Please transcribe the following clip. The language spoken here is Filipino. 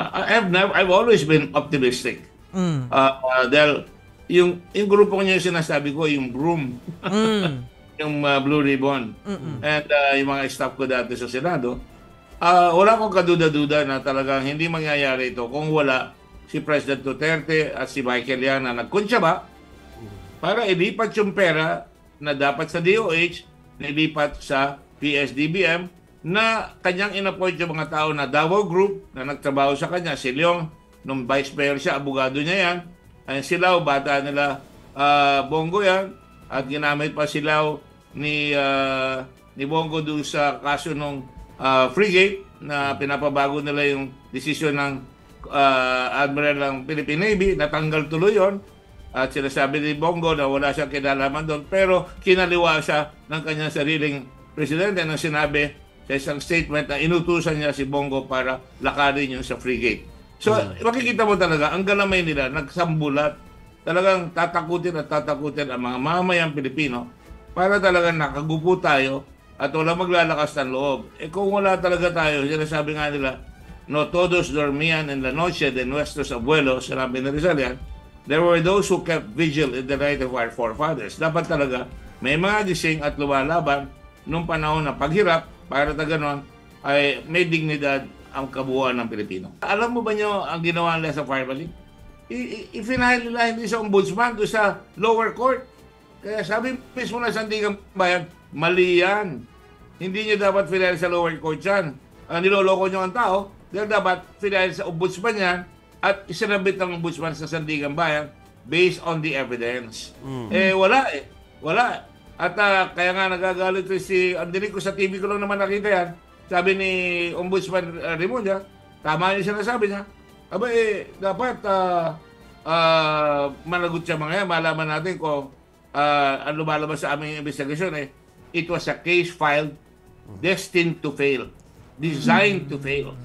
I've always been optimistic. Dahil yung grupo niya yung sinasabi ko, yung Broom, yung Blue Ribbon, and yung mga staff ko dati sa Senado, wala akong kaduda-duda na talagang hindi mangyayari ito kung wala si President Duterte at si Michael Yang na nagkunsyaba para ilipat yung pera na dapat sa DOH, nilipat sa PSDBM, na kanyang inappoint yung mga tao na Davao Group na nagtrabaho sa kanya. Si Leong, nung vice mayor siya, abogado niya yan. Ay Silao, bata nila Bongo yan. At ginamit pa Silao ni Bongo doon sa kaso nung frigate na pinapabago nila yung desisyon ng Admiral ng Philippine Navy. Natanggal tuloy yon. At sinasabi ni Bongo na wala siyang kinalaman doon. Pero kinaliwa siya ng kanyang sariling presidente na sinabi sa isang statement na inutusan niya si Bongo para lakarin yung sa frigate. So, makikita mo talaga, ang galamay nila, nagsambulat. Talagang tatakutin at tatakutin ang mga mamamayang Pilipino para talagang nakagupo tayo at wala maglalakas ng loob. Kung wala talaga tayo, sinasabi nga nila, no todos dormían en la noche de nuestros abuelos, sinabi ni Rizal yan, there were those who kept vigil in the night of our forefathers. Dapat talaga, may mga gising at lumalaban nung panahon ng paghirap para na gano'n ay may dignidad ang kabuuan ng Pilipino. Alam mo ba nyo ang ginawa nila sa fireballing? I-final nila hindi sa ombudsman, doon sa lower court. Kaya sabi mismo na Sandigan Bayan, mali yan. Hindi nyo dapat final sa lower court yan. Niloloko nyo ang tao, dahil dapat final sa ombudsman yan at isinabit ng ombudsman sa Sandigan Bayan based on the evidence. Wala eh. Wala. At kaya nga nagagalit ang dinig ko sa TV ko lang naman nakita yan. Sabi ni Ombudsman Remulla, tama yung sinasabi niya. Dapat managot siya mga yan. Malaman natin kung ang lumalabas sa aming investigasyon it was a case filed destined to fail, designed to fail.